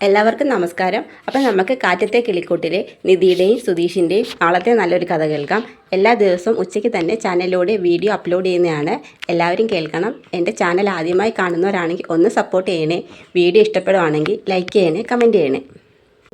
എല്ലാവർക്കും നമസ്കാരം. അപ്പം നമുക്ക് കാറ്റത്തെ കിളിക്കൂട്ടിലെ നിധിയുടെയും സുധീഷിൻ്റെയും നാളത്തെ നല്ലൊരു കഥ കേൾക്കാം. എല്ലാ ദിവസവും ഉച്ചയ്ക്ക് തന്നെ ചാനലിലൂടെ വീഡിയോ അപ്ലോഡ് ചെയ്യുന്നതാണ്. എല്ലാവരും കേൾക്കണം. എൻ്റെ ചാനൽ ആദ്യമായി കാണുന്നവരാണെങ്കിൽ ഒന്ന് സപ്പോർട്ട് ചെയ്യണേ. വീഡിയോ ഇഷ്ടപ്പെടുവാണെങ്കിൽ ലൈക്ക് ചെയ്യണേ, കമൻറ്റ് ചെയ്യണേ.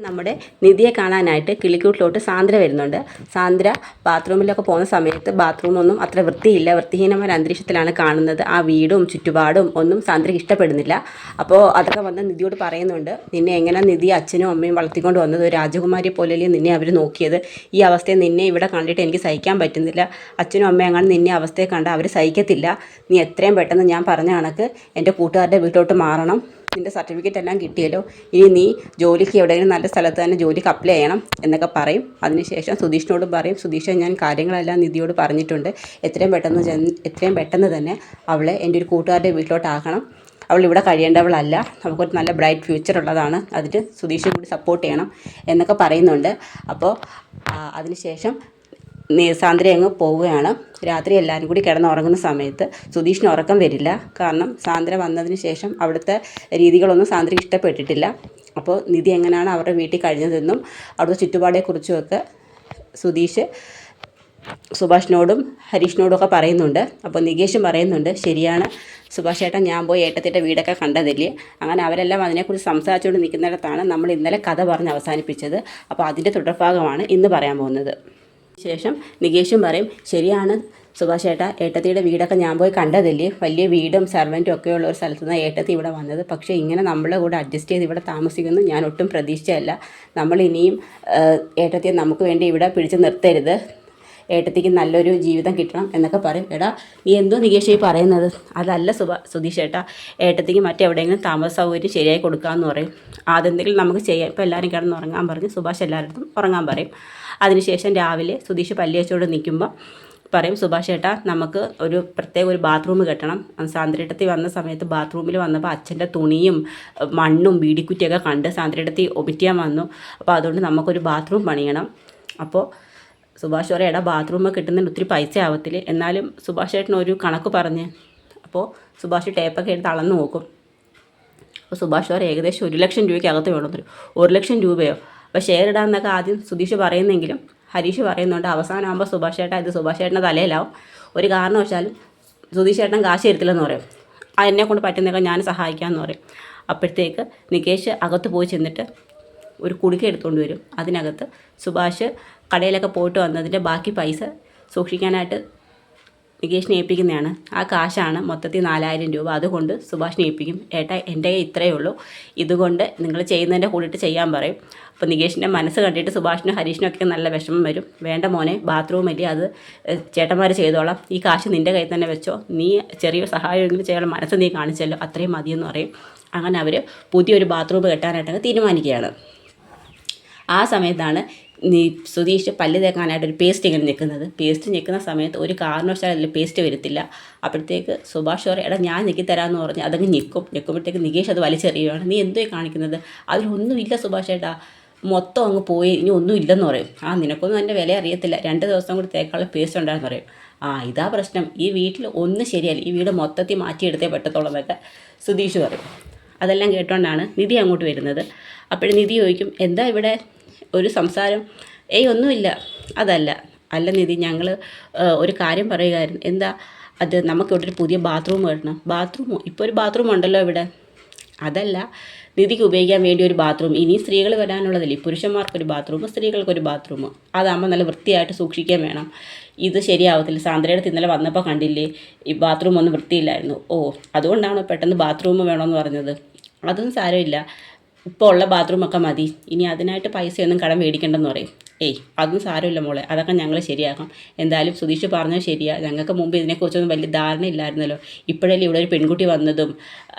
നമ്മുടെ നിധിയെ കാണാനായിട്ട് കിളിക്കൂട്ടിലോട്ട് സാന്ദ്ര വരുന്നുണ്ട്. സാന്ദ്ര ബാത്റൂമിലൊക്കെ പോകുന്ന സമയത്ത് ബാത്റൂമൊന്നും അത്ര വൃത്തിഹീനമായ അന്തരീക്ഷത്തിലാണ് കാണുന്നത്. ആ വീടും ചുറ്റുപാടും ഒന്നും സാന്ദ്രയ്ക്ക് ഇഷ്ടപ്പെടുന്നില്ല. അപ്പോൾ അതൊക്കെ വന്ന് നിധിയോട് പറയുന്നുണ്ട്, നിന്നെ എങ്ങനെ നിധി അച്ഛനും അമ്മയും വളർത്തിക്കൊണ്ട് വന്നത്? ഒരു രാജകുമാരിയെ പോലെയല്ലേ നിന്നെ അവർ നോക്കിയത്. ഈ അവസ്ഥയെ നിന്നെ ഇവിടെ കണ്ടിട്ട് എനിക്ക് സഹിക്കാൻ പറ്റുന്നില്ല. അച്ഛനും അമ്മയും അങ്ങനെ നിന്നെ അവസ്ഥയെ കണ്ട അവർ സഹിക്കത്തില്ല. നീ എത്രയും പെട്ടെന്ന് ഞാൻ പറഞ്ഞ കണക്ക് എൻ്റെ കൂട്ടുകാരുടെ വീട്ടിലോട്ട് മാറണം. നിൻ്റെ സർട്ടിഫിക്കറ്റ് എല്ലാം കിട്ടിയല്ലോ, ഇനി നീ ജോലിക്ക് എവിടെയെങ്കിലും നല്ല സ്ഥലത്ത് തന്നെ ജോലിക്ക് അപ്ലൈ ചെയ്യണം എന്നൊക്കെ പറയും. അതിനുശേഷം സുധീഷിനോടും പറയും, സുധീഷ് ഞാൻ കാര്യങ്ങളെല്ലാം നിധിയോട് പറഞ്ഞിട്ടുണ്ട്. എത്രയും പെട്ടെന്ന് തന്നെ അവളെ എൻ്റെ ഒരു കൂട്ടുകാരുടെ വീട്ടിലോട്ടാക്കണം. അവൾ ഇവിടെ കഴിയേണ്ടവളല്ല, നമുക്കൊരു നല്ല ബ്രൈറ്റ് ഫ്യൂച്ചർ ഉള്ളതാണ്. അതിന് സുധീഷും കൂടി സപ്പോർട്ട് ചെയ്യണം എന്നൊക്കെ പറയുന്നുണ്ട്. അപ്പോൾ അതിനുശേഷം സാന്ദ്ര അങ്ങ് പോവുകയാണ്. രാത്രി എല്ലാവരും കൂടി കിടന്നുറങ്ങുന്ന സമയത്ത് സുധീഷിന് ഉറക്കം വരില്ല. കാരണം സാന്ദ്ര വന്നതിന് ശേഷം അവിടുത്തെ രീതികളൊന്നും സാന്ദ്രയ്ക്ക് ഇഷ്ടപ്പെട്ടിട്ടില്ല. അപ്പോൾ നിധി എങ്ങനെയാണ് അവരുടെ വീട്ടിൽ കഴിഞ്ഞതെന്നും അവിടുത്തെ ചുറ്റുപാടെക്കുറിച്ചുമൊക്കെ സുധീഷ് സുഭാഷിനോടും ഹരീഷിനോടും ഒക്കെ പറയുന്നുണ്ട്. അപ്പോൾ നികേഷും പറയുന്നുണ്ട്, ശരിയാണ് സുഭാഷ് ചേട്ടൻ, ഞാൻ പോയി ഏട്ടത്തിൻ്റെ വീടൊക്കെ കണ്ടതല്ലേ. അങ്ങനെ അവരെല്ലാം അതിനെക്കുറിച്ച് സംസാരിച്ചുകൊണ്ട് നിൽക്കുന്നിടത്താണ് നമ്മൾ ഇന്നലെ കഥ പറഞ്ഞ് അവസാനിപ്പിച്ചത്. അപ്പോൾ അതിൻ്റെ തുടർഭാഗമാണ് ഇന്ന് പറയാൻ പോകുന്നത്. ശേഷം നികേഷും പറയും, ശരിയാണ് സുഭാഷ് ചേട്ടാ, ഏട്ടത്തിയുടെ വീടൊക്കെ ഞാൻ പോയി കണ്ടതല്ലേ. വലിയ വീടും സെർവൻറ്റും ഒക്കെയുള്ള ഒരു സ്ഥലത്ത് നിന്ന് ഏട്ടത്തി ഇവിടെ വന്നത്. പക്ഷേ ഇങ്ങനെ നമ്മളെ കൂടെ അഡ്ജസ്റ്റ് ചെയ്ത് ഇവിടെ താമസിക്കുന്നു ഞാൻ ഒട്ടും പ്രതീക്ഷിച്ചതല്ല. നമ്മൾ ഇനിയും ഏട്ടത്തിയെ നമുക്ക് വേണ്ടി ഇവിടെ പിടിച്ച് നിർത്തരുത്. ഏട്ടത്തിക്ക് നല്ലൊരു ജീവിതം കിട്ടണം എന്നൊക്കെ പറയും. എടാ നീ എന്തോ നികേഷ് ഈ പറയുന്നത്? അതല്ല സുധീഷ് ഏട്ടാ, ഏട്ടത്തിക്ക് മറ്റെവിടെയെങ്കിലും താമസ സൗകര്യം ശരിയായി കൊടുക്കാമെന്ന് പറയും. അതെന്തെങ്കിലും നമുക്ക് ചെയ്യാം, ഇപ്പോൾ എല്ലാവരും കിടന്ന് ഉറങ്ങാൻ പറഞ്ഞ് സുഭാഷ് എല്ലാവരും ഉറങ്ങാൻ പറയും. അതിനുശേഷം രാവിലെ സുധീഷ് പല്ലിയച്ചോട് നിൽക്കുമ്പോൾ പറയും, സുഭാഷ് ഏട്ടാ നമുക്ക് ഒരു പ്രത്യേക ഒരു ബാത്റൂം കെട്ടണം. സാന്ദ്രേട്ടത്തി വന്ന സമയത്ത് ബാത്റൂമിൽ വന്നപ്പോൾ അച്ഛൻ്റെ തുണിയും മണ്ണും ബീഡിക്കുറ്റിയൊക്കെ കണ്ട് സാന്ദ്രേട്ടത്തി ഒമിറ്റിയാൻ വന്നു. അപ്പോൾ അതുകൊണ്ട് നമുക്കൊരു ബാത്റൂം പണിയണം. അപ്പോൾ സുഭാഷ് പറയും, എടാ ബാത്റൂം കിട്ടുന്നതിന് ഒത്തിരി പൈസ ആവത്തില്ല, എന്നാലും സുഭാഷ് ഏട്ടന് ഒരു കണക്ക് പറഞ്ഞ്. അപ്പോൾ സുഭാഷ് ടേപ്പൊക്കെ എടുത്ത് അളന്ന് നോക്കും. അപ്പോൾ സുഭാഷ് പറയും, ഏകദേശം 1 ലക്ഷം രൂപയ്ക്ക് അകത്ത് വേണമെന്നൊരു 1 ലക്ഷം രൂപയോ? അപ്പോൾ ഷെയർ ഇടാമെന്നൊക്കെ ആദ്യം സുധീഷ് പറയുന്നെങ്കിലും ഹരീഷ് പറയുന്നുണ്ട്, അവസാനമാകുമ്പോൾ സുഭാഷ് ചേട്ടൻ ഇത് സുഭാഷ് ചേട്ടൻ്റെ തലയിലാവും. ഒരു കാരണവശാലും സുധീഷ് ചേട്ടൻ കാശ് തരത്തില്ലെന്ന് പറയും. എന്നെക്കൊണ്ട് പറ്റുന്നതൊക്കെ ഞാൻ സഹായിക്കാമെന്ന് പറയും. അപ്പോഴത്തേക്ക് നികേഷ് അകത്ത് പോയി ചെന്നിട്ട് ഒരു കുടുക്ക എടുത്തുകൊണ്ട് വരും. അതിനകത്ത് സുഭാഷ് കടയിലൊക്കെ പോയിട്ട് വന്നതിൻ്റെ ബാക്കി പൈസ സൂക്ഷിക്കാനായിട്ട് നികേഷിനെ ഏൽപ്പിക്കുന്നതാണ്. ആ കാശാണ് മൊത്തത്തിൽ 4000 രൂപ. അതുകൊണ്ട് സുഭാഷിനെ ഏൽപ്പിക്കും. ഏട്ടാ എൻ്റെ ഇത്രയേ ഉള്ളൂ, ഇതുകൊണ്ട് നിങ്ങൾ ചെയ്യുന്നതിൻ്റെ കൂടിയിട്ട് ചെയ്യാൻ പറയും. അപ്പോൾ നികേഷിൻ്റെ മനസ്സ് കണ്ടിട്ട് സുഭാഷിനും ഹരീഷിനൊക്കെ നല്ല വിഷമം വരും. വേണ്ട മോനെ, ബാത്റൂം അല്ലേ, അത് ചേട്ടന്മാർ ചെയ്തോളാം, ഈ കാശ് നിൻ്റെ കയ്യിൽ തന്നെ വെച്ചോ, നീ ചെറിയൊരു സഹായമെങ്കിലും ചെയ്യാനുള്ള മനസ്സ് നീ കാണിച്ചല്ലോ, അത്രയും മതിയെന്ന് പറയും. അങ്ങനെ അവർ പുതിയൊരു ബാത്റൂം കെട്ടാനായിട്ടൊക്കെ തീരുമാനിക്കുകയാണ്. ആ സമയത്താണ് സുധീഷ് പല്ല് തേക്കാനായിട്ട് ഒരു പേസ്റ്റ് ഇങ്ങനെ നിൽക്കുന്നത്. പേസ്റ്റ് നിൽക്കുന്ന സമയത്ത് ഒരു കാരണവശാലും അതിൽ പേസ്റ്റ് വരത്തില്ല. അപ്പോഴത്തേക്ക് സുഭാഷ് പറയും, എടാ ഞാൻ ഞെക്കിത്തരാമെന്ന് പറഞ്ഞ് അതങ്ങ് ഞെക്കുമ്പോഴത്തേക്ക് നികേഷ് അത് വലിച്ചെറിയുകയാണ്. നീ എന്തോ കാണിക്കുന്നത്, അതിലൊന്നുമില്ല സുഭാഷ് ഏട്ടാ, മൊത്തം അങ്ങ് പോയി, ഇനി ഒന്നും ഇല്ലെന്ന് പറയും. നിനക്കൊന്നും എൻ്റെ വില അറിയത്തില്ല, 2 ദിവസം കൂടി തേക്കാനുള്ള പേസ്റ്റ് ഉണ്ടായെന്ന് പറയും. ഇതാ പ്രശ്നം, ഈ വീട്ടിൽ ഒന്നും ശരിയല്ല, ഈ വീട് മൊത്തത്തിൽ മാറ്റിയെടുത്തേ പറ്റത്തുള്ളൂ എന്നൊക്കെ സുധീഷ് പറയും. അതെല്ലാം കേട്ടോണ്ടാണ് നിധി അങ്ങോട്ട് വരുന്നത്. അപ്പോഴും നിധി ചോദിക്കും, എന്താ ഇവിടെ ഒരു സംസാരം? ഒന്നുമില്ല. അല്ല നിധി, ഞങ്ങൾ ഒരു കാര്യം പറയുകയായിരുന്നു. എന്താ അത്? നമുക്കിവിടെ ഒരു പുതിയ ബാത്റൂം കെട്ടണം. ബാത്റൂമോ? ഇപ്പോൾ ഒരു ബാത്റൂം ഉണ്ടല്ലോ ഇവിടെ. അതല്ല, നിധിക്ക് ഉപയോഗിക്കാൻ വേണ്ടി ഒരു ബാത്റൂം. ഇനി സ്ത്രീകൾ വരാനുള്ളതല്ലേ, പുരുഷന്മാർക്കൊരു ബാത്റൂം, സ്ത്രീകൾക്കൊരു ബാത്റൂം. അതാകുമ്പോൾ നല്ല വൃത്തിയായിട്ട് സൂക്ഷിക്കാൻ വേണം. ഇത് ശരിയാവത്തില്ല. സാന്ദ്രയുടെ ഇന്നലെ വന്നപ്പോൾ കണ്ടില്ലേ, ഈ ബാത്റൂം ഒന്നും വൃത്തിയില്ലായിരുന്നു. അതുകൊണ്ടാണോ പെട്ടെന്ന് ബാത്റൂം വേണമെന്ന് പറഞ്ഞത്? അതൊന്നും സാരമില്ല, ഇപ്പോൾ ഉള്ള ബാത്റൂമൊക്കെ മതി, ഇനി അതിനായിട്ട് പൈസയൊന്നും കടം മേടിക്കേണ്ടെന്ന് പറയും. അതൊന്നും സാരമില്ല മോളെ, അതൊക്കെ ഞങ്ങൾ ശരിയാക്കാം. എന്തായാലും സുധീഷ് പറഞ്ഞത് ശരിയാണ്, ഞങ്ങൾക്ക് മുമ്പ് ഇതിനെക്കുറിച്ചൊന്നും വലിയ ധാരണയില്ലായിരുന്നല്ലോ. ഇപ്പോഴല്ലേ ഇവിടെ ഒരു പെൺകുട്ടി വന്നതും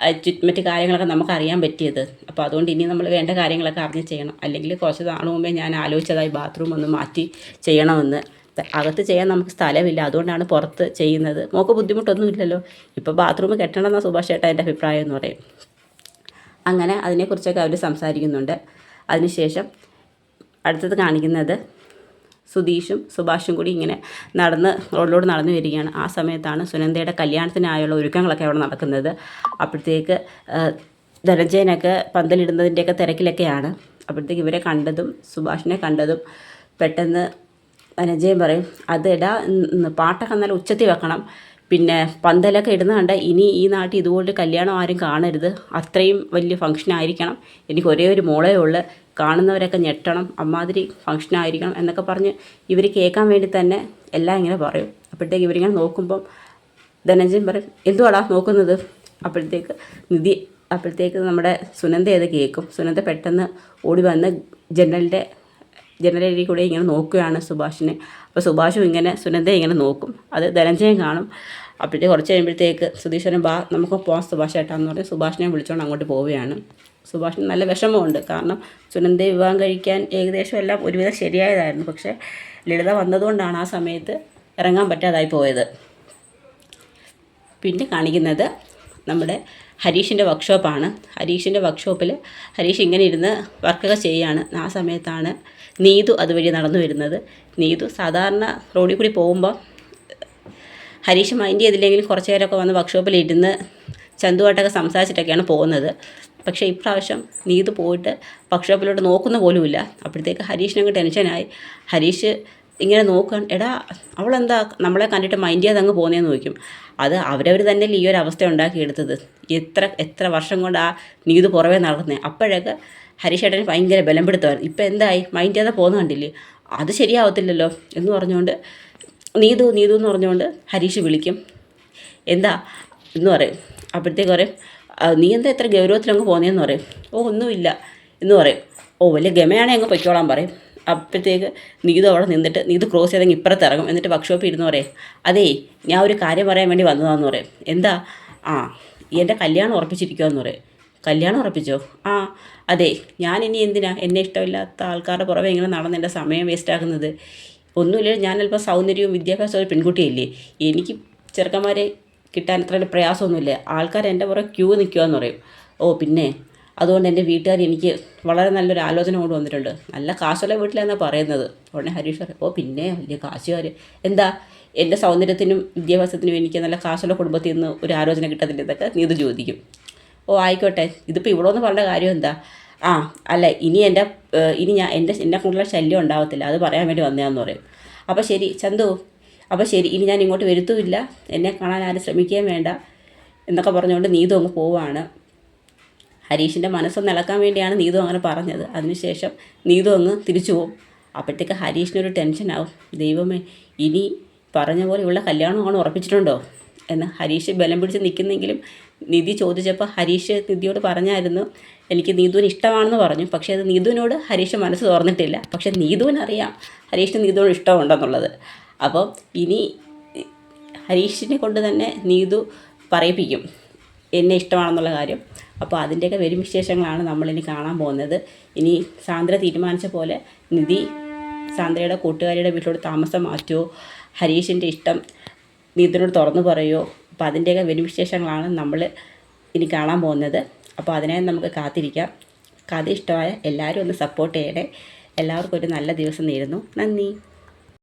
മറ്റു കാര്യങ്ങളൊക്കെ നമുക്ക് അറിയാൻ പറ്റിയത്. അപ്പോൾ അതുകൊണ്ട് ഇനി നമ്മൾ വേണ്ട കാര്യങ്ങളൊക്കെ അറിഞ്ഞ് ചെയ്യണം. അല്ലെങ്കിൽ കുറച്ച് നാൾ മുമ്പേ ഞാൻ ആലോചിച്ചതായി ബാത്റൂം ഒന്ന് മാറ്റി ചെയ്യണമെന്ന്. അകത്ത് ചെയ്യാൻ നമുക്ക് സ്ഥലമില്ല, അതുകൊണ്ടാണ് പുറത്ത് ചെയ്യുന്നത്. മോൾക്ക് ബുദ്ധിമുട്ടൊന്നുമില്ലല്ലോ, ഇപ്പോൾ ബാത്റൂം കെട്ടണമെന്നാണ് സുഭാഷ് ചേട്ടാ എൻ്റെ അഭിപ്രായം എന്ന് പറയും. അങ്ങനെ അതിനെക്കുറിച്ചൊക്കെ അവർ സംസാരിക്കുന്നുണ്ട്. അതിനുശേഷം അടുത്തത് കാണിക്കുന്നത് സുധീഷും സുഭാഷും കൂടി ഇങ്ങനെ റോഡിലൂടെ നടന്നു വരികയാണ്. ആ സമയത്താണ് സുനന്ദയുടെ കല്യാണത്തിനായുള്ള ഒരുക്കങ്ങളൊക്കെ അവിടെ നടക്കുന്നത്. അപ്പോഴത്തേക്ക് ധനഞ്ജയനൊക്കെ പന്തലിടുന്നതിൻ്റെയൊക്കെ തിരക്കിലൊക്കെയാണ്. അപ്പോഴത്തേക്ക് ഇവരെ കണ്ടതും സുഭാഷിനെ കണ്ടതും പെട്ടെന്ന് ധനഞ്ജയൻ പറയും, അതെടാ പാട്ടൊക്കെ നല്ല ഉച്ചത്തിൽ വെക്കണം, പിന്നെ പന്തലൊക്കെ ഇടുന്ന കണ്ട ഇനി ഈ നാട്ടിൽ ഇതുപോലെ കല്യാണം ആരും കാണരുത്, അത്രയും വലിയ ഫംഗ്ഷനായിരിക്കണം, എനിക്ക് ഒരേ ഒരു മോളേ ഉള്ളു, കാണുന്നവരൊക്കെ ഞെട്ടണം, അമ്മാതിരി ഫംഗ്ഷനായിരിക്കണം എന്നൊക്കെ പറഞ്ഞ് ഇവർ കേൾക്കാൻ വേണ്ടി തന്നെ എല്ലാം ഇങ്ങനെ പറയും. അപ്പോഴത്തേക്ക് ഇവരിങ്ങനെ നോക്കുമ്പം ധനഞ്ജയൻ പറയും, എന്തുവാടാ നോക്കുന്നത്? അപ്പോഴത്തേക്ക് നമ്മുടെ സുനന്ദ അത് കേൾക്കും. സുനന്ദ പെട്ടെന്ന് ഓടി വന്ന് ജനലിൽ കൂടെ ഇങ്ങനെ നോക്കുകയാണ് സുഭാഷിനെ. അപ്പോൾ സുഭാഷും ഇങ്ങനെ സുനന്ദയെ ഇങ്ങനെ നോക്കും. അത് ധനഞ്ജയൻ കാണും. അപ്പോഴത്തേക്ക് കുറച്ച് കഴിയുമ്പോഴത്തേക്ക് സുധീശ്വരൻ നമുക്ക് പോകാം സുഭാഷ് ഏട്ടാന്ന് പറഞ്ഞ് സുഭാഷിനെ വിളിച്ചുകൊണ്ട് അങ്ങോട്ട് പോവുകയാണ്. സുഭാഷിന് നല്ല വിഷമമുണ്ട്. കാരണം സുനന്ദയെ വിവാഹം കഴിക്കാൻ ഏകദേശം എല്ലാം ഒരുവിധം ശരിയായതായിരുന്നു. പക്ഷേ ലളിത വന്നതുകൊണ്ടാണ് ആ സമയത്ത് ഇറങ്ങാൻ പറ്റാതായി പോയത്. പിന്നെ കാണിക്കുന്നത് നമ്മുടെ ഹരീഷിൻ്റെ വർക്ക്ഷോപ്പാണ്. ഹരീഷിൻ്റെ വർക്ക്ഷോപ്പിൽ ഹരീഷ് ഇങ്ങനെ ഇരുന്ന് വർക്കൊക്കെ ചെയ്യുകയാണ്. ആ സമയത്താണ് നീതു അതുവഴി നടന്നു വരുന്നത്. നീതു സാധാരണ റോഡിൽ കൂടി പോകുമ്പോൾ ഹരീഷ് മൈൻഡ് ചെയ്തില്ലെങ്കിലും കുറച്ച് നേരമൊക്കെ വന്ന് വർക്ക്ഷോപ്പിലിരുന്ന് ചന്തുവായിട്ടൊക്കെ സംസാരിച്ചിട്ടൊക്കെയാണ് പോകുന്നത്. പക്ഷേ ഇപ്രാവശ്യം നീതു പോയിട്ട് വർക്ക്ഷോപ്പിലോട്ട് നോക്കുന്ന പോലുമില്ല. അപ്പോഴത്തേക്ക് ഹരീഷിനങ്ങ് ടെൻഷനായി. ഹരീഷ് ഇങ്ങനെ നോക്കാൻ, എടാ അവളെന്താ നമ്മളെ കണ്ടിട്ട് മൈൻഡ് ചെയ്യാതെ അങ്ങ് പോകുന്നതെന്ന് ചോദിക്കും. അത് അവരവർ തന്നെ ഈ ഒരു അവസ്ഥ ഉണ്ടാക്കിയെടുത്തത്. എത്ര വർഷം കൊണ്ട് ആ നീതു പുറമേ നടക്കുന്നത്. അപ്പോഴൊക്കെ ഹരീഷേട്ടന് ഭയങ്കര ബലം പിടുത്തമായിരുന്നു. ഇപ്പം എന്തായി, മൈൻഡ് ചെയ്യാതെ പോകുന്ന കണ്ടില്ലേ, അത് ശരിയാവത്തില്ലല്ലോ എന്ന് പറഞ്ഞുകൊണ്ട് നീതു എന്ന് പറഞ്ഞുകൊണ്ട് ഹരീഷ് വിളിക്കും. എന്താ എന്ന് പറയും. അപ്പോഴത്തേക്ക് പറയും, നീ എന്താ എത്ര ഗൗരവത്തിലങ്ങ് പോകുന്നതെന്ന് പറയും. ഓ ഒന്നുമില്ല എന്ന് പറയും. ഓ വലിയ ഗമയാണെങ്കിൽ അങ്ങ് പൊയ്ക്കോളാൻ പറയും. അപ്പോഴത്തേക്ക് നീതു അവിടെ നിന്നിട്ട് നീതു ക്രോസ് ചെയ്തെങ്കിൽ ഇപ്പുറത്ത് ഇറങ്ങും. എന്നിട്ട് വർക്ക്ഷോപ്പിൽ ഇരുന്ന് പറയും, അതേ ഞാൻ ഒരു കാര്യം പറയാൻ വേണ്ടി വന്നതാന്ന് പറയും. എന്താ? എൻ്റെ കല്യാണം ഉറപ്പിച്ചിരിക്കുമെന്ന് പറയും. കല്യാണം ഉറപ്പിച്ചോ? അതെ, ഞാനിനി എന്തിനാ എന്നെ ഇഷ്ടമില്ലാത്ത ആൾക്കാരുടെ പുറമെ ഇങ്ങനെ നടന്ന് എൻ്റെ സമയം വേസ്റ്റാക്കുന്നത്? ഒന്നുമില്ല, ഞാൻ അല്പം സൗന്ദര്യവും വിദ്യാഭ്യാസവും ഒരു പെൺകുട്ടിയല്ലേ, എനിക്ക് ചെറുക്കന്മാരെ കിട്ടാൻ അത്ര പ്രയാസമൊന്നുമില്ല, ആൾക്കാർ എൻ്റെ പുറകെ ക്യൂ നിൽക്കുകയെന്ന് പറയും. ഓ പിന്നെ അതുകൊണ്ട് എൻ്റെ വീട്ടുകാർ എനിക്ക് വളരെ നല്ലൊരു ആലോചന കൊണ്ട് വന്നിട്ടുണ്ട്, നല്ല കാശുള്ള വീട്ടിലെന്നാണ് പറയുന്നത്. ഉടനെ ഹരീഷ് പറയും, ഓ പിന്നെ വലിയ കാശുകാർ. എന്താ എൻ്റെ സൗന്ദര്യത്തിനും വിദ്യാഭ്യാസത്തിനും എനിക്ക് നല്ല കാശുള്ള കുടുംബത്തിൽ നിന്ന് ഒരു ആലോചന കിട്ടത്തില്ല എന്നൊക്കെ നീതു ചോദിക്കും. ഓ ആയിക്കോട്ടെ, ഇതിപ്പോൾ ഇവിടെ ഒന്ന് പറഞ്ഞ കാര്യം എന്താ? അല്ല ഇനി ഞാൻ എന്നെ കൊണ്ടുള്ള ശല്യം ഉണ്ടാവത്തില്ല, അത് പറയാൻ വേണ്ടി വന്നതാന്ന് പറയും. അപ്പോൾ ശരി ചന്തു, അപ്പോൾ ശരി, ഇനി ഞാൻ ഇങ്ങോട്ട് വരുത്തുമില്ല, എന്നെ കാണാൻ ആരും ശ്രമിക്കുകയും വേണ്ട എന്നൊക്കെ പറഞ്ഞുകൊണ്ട് നീതു അങ്ങ് പോവുകയാണ്. ഹരീഷിൻ്റെ മനസ്സൊന്ന് ഇളക്കാൻ വേണ്ടിയാണ് നീതു അങ്ങനെ പറഞ്ഞത്. അതിനുശേഷം നീതു അങ്ങ് തിരിച്ചു പോകും. അപ്പോഴത്തേക്ക് ഹരീഷിനൊരു ടെൻഷനാവും. ദൈവമേ, ഇനി പറഞ്ഞ പോലെ ഉള്ള കല്യാണമാണ് ഉറപ്പിച്ചിട്ടുണ്ടോ എന്ന് ഹരീഷ് ബലം പിടിച്ച് നിൽക്കുന്നെങ്കിലും നിധി ചോദിച്ചപ്പോൾ ഹരീഷ് നിധിയോട് പറഞ്ഞായിരുന്നു എനിക്ക് നീതുവിന് ഇഷ്ടമാണെന്ന് പറഞ്ഞു. പക്ഷേ അത് നീതുവിനോട് ഹരീഷ് മനസ്സ് തുറന്നിട്ടില്ല. പക്ഷേ നീതുവിനറിയാം ഹരീഷിന് നീതുവിനോട് ഇഷ്ടമുണ്ടെന്നുള്ളത്. അപ്പോൾ ഇനി ഹരീഷിനെ കൊണ്ട് തന്നെ നീതു പറയിപ്പിക്കും എന്നെ ഇഷ്ടമാണെന്നുള്ള കാര്യം. അപ്പോൾ അതിൻ്റെയൊക്കെ വരും വിശേഷങ്ങളാണ് നമ്മളിനി കാണാൻ പോകുന്നത്. ഇനി സാന്ദ്ര തീരുമാനിച്ച പോലെ നിധി സാന്ദ്രയുടെ കൂട്ടുകാരിയുടെ വീട്ടിലോട്ട് താമസം മാറ്റുമോ, ഹരീഷിൻ്റെ ഇഷ്ടം നീതുവിനോട് തുറന്നു പറയുമോ? അപ്പോൾ അതിൻ്റെയൊക്കെ വരും വിശേഷങ്ങളാണ് നമ്മൾ ഇനി കാണാൻ പോകുന്നത്. അപ്പോൾ അതിനായി നമുക്ക് കാത്തിരിക്കാം. കഥ ഇഷ്ടമായ എല്ലാവരും ഒന്ന് സപ്പോർട്ട് ചെയ്യണേ. എല്ലാവർക്കും ഒരു നല്ല ദിവസം നേരുന്നു. നന്ദി.